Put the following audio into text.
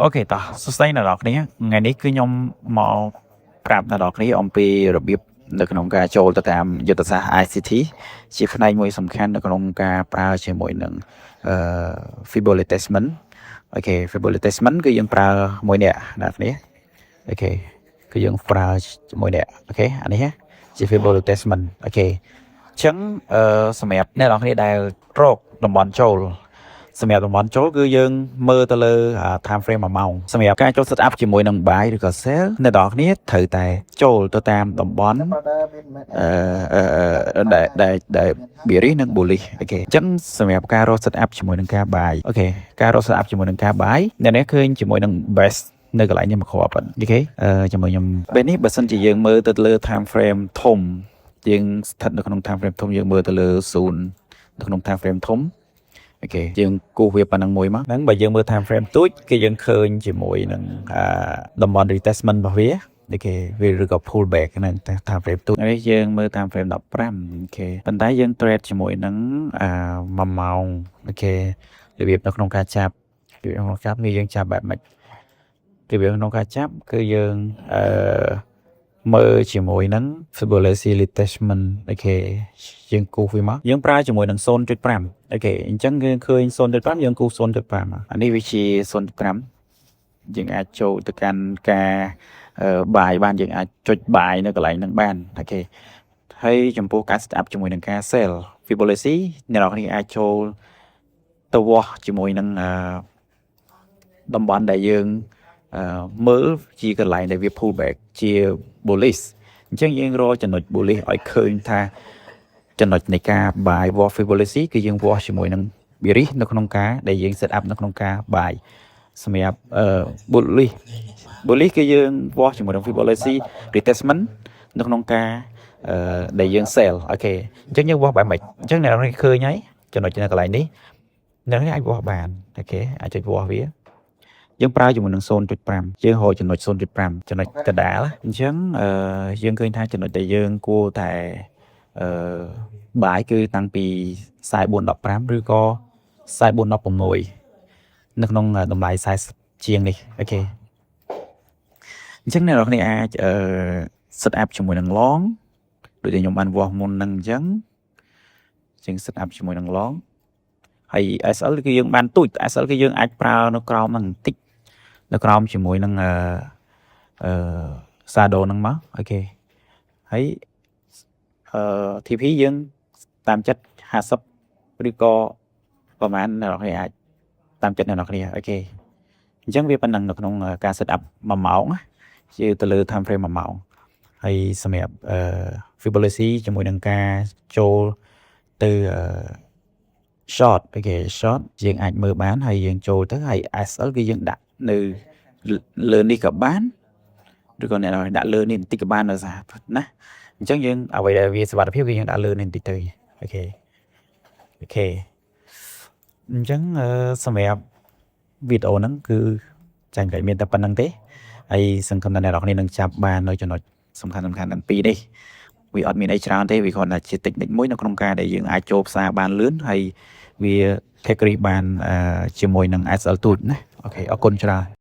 អូខេតោះសួស្តីអ្នកនរគ្នាថ្ងៃនេះគឺខ្ញុំមកប្រាប់អ្នកនរគ្នាអំពីរបៀបនៅក្នុងការចូលទៅតាមយុទ្ធសាស្ត្រ ICT ជាផ្នែកមួយសំខាន់នៅក្នុងការប្រើជាមួយនឹងfeasibility assessment អូខេ feasibility assessment គឺយើងប្រើមួយនេះអ្នកគ្នាអូខេគឺយើងប្រើជាមួយនេះអូខេអានេះជា feasibility assessment អូខេអញ្ចឹងសម្រាប់អ្នកនរគ្នាដែលរកតំបន់ចូលសម្រាប់តំបន់ចូលគឺយើងមើលទៅលើ time frame 1ម៉ោងសម្រាប់ការចូល set up ជាមួយនឹង buy ឬក៏ sell អ្នកនរគ្នាត្រូវតែចូលទៅតាមតំបន់ដែល bearish និង bullish អូខេអញ្ចឹងសម្រាប់ការរក set up ជាមួយនឹងការ buy អូខេការរក set up ជាមួយនឹងការ buy អ្នកនេះឃើញជាមួយនឹង best នៅកន្លែងនេះមកគ្រាប់អូខេជាមួយខ្ញុំពេលនេះបើសិនជាយើងមើលទៅលើ time frame ធំយើងស្ថិតនៅក្នុង time frame ធំយើងមើលទៅលើ0នៅក្នុង time frame ធំអូខេយើងគូសវាប៉ុណ្ណឹងមួយមកហ្នឹងបើយើងមើល time frame ទូចគឺយើងឃើញជាមួយនឹងតំបន់ retestment របស់វាអូខេវាឬក៏ pull back ហ្នឹង time frame ទូចនេះយើងមើល time frame 15អូខេប៉ុន្តែយើង trade ជាមួយនឹង1ម៉ោងអូខេរបៀបនៅក្នុងការចាប់គឺក្នុងចាប់នេះយើងចាប់បែបម៉េចរបៀបក្នុងការចាប់គឺយើងមើលជាមួយនឹង Fibonacci retestment អូខេយើងគូសវាមកយើងប្រើជាមួយនឹង 0.5 អូខេអញ្ចឹងយើងឃើញ 0.5 យើងគូស 0.5 អានេះវាជា 0.5 យើងអាចចូលទៅកាន់ការបាយបានយើងអាចចុចបាយនៅកន្លែងហ្នឹងបានអូខេហើយចំពោះការ set up ជាមួយនឹងការ sell Fibonacci អ្នកនរគ្នាអាចចូលទៅវាស់ជាមួយនឹងតំបន់ដែលយើងមើលជាកន្លែងដែលវា pull back ជា bullish អញ្ចឹងយើងរកចំណុច bullish ឲ្យឃើញថាចំណុចនៃការ buy war Fibonacci គឺយើងវាស់ជាមួយនឹង bearish នៅក្នុងការដែលយើង set up នៅក្នុងការ buy សម្រាប់bullish គឺយើងវាស់ជាមួយនឹង Fibonacci retestment នៅក្នុងការដែលយើង sell អូខេអញ្ចឹងយើងវាស់បែបម៉េចអញ្ចឹងអ្នកនរឃើញហើយចំណុចនៅកន្លែងនេះអ្នកនរអាចវាស់បានអូខេអាចចុចវាស់វាយើងប្រើជាមួយនឹង 0.5 យើងហៅចំណុច 0.5 ចំណុចកណ្ដាលអញ្ចឹងយើងឃើញថាចំណុចដែលយើងគួរតែបាយគឺតាំងពី44.15ឬក៏44.16នៅក្នុងតម្លៃ40ជាងនេះអូខេអញ្ចឹងអ្នកនរគ្នាអាចset up ជាមួយនឹង long ដូចដែលខ្ញុំបានវាស់មុនហ្នឹងអញ្ចឹងយើង set up ជាមួយនឹង long ហើយ SL គឺយើងបានទូច SL គឺយើងអាចប្រើនៅក្រោមហ្នឹងបន្តិចនៅក្រោមជាមួយនឹងshadow ហ្នឹងមកអូខេហើយTP យើងតាមចិត្ត50ឬក៏ប្រហែលអ្នកនរគ្នាអាចតាមចិត្តអ្នកនរគ្នាអូខេអញ្ចឹងវាប៉ុណ្ណឹងនៅក្នុងការ set up 1ម៉ោងជាទៅលើ time frame 1ម៉ោងហើយសម្រាប់Fibonacci ជាមួយនឹងការចូលទៅ short អូខេ short យើងអាចមើលបានហើយយើងចូលទៅហើយ SL គឺយើងដាក់នៅលើនេះក៏បានឬក៏អ្នកនរដាក់លើនេះបន្តិចក៏បានដោយសារណាអញ្ចឹងយើងអ្វីដែលវាសុវត្ថិភាពគឺយើងដាក់លើនេះបន្តិចទៅអូខេអញ្ចឹងសម្រាប់វីដេអូហ្នឹងគឺចាញ់តែមានតែប៉ុណ្្នឹងទេហើយសង្ឃឹមថាអ្នកនរគ្នានឹងចាប់បាននៅចំណុចសំខាន់ទាំងពីរនេះវាអត់មានអីច្រើនទេវាគ្រាន់តែជា technique មួយនៅក្នុងការដែលយើងអាចចូលផ្សារបានលឿនហើយវា take risk បានជាមួយនឹង SL ទូចណាអូខេអរគុណច្រើន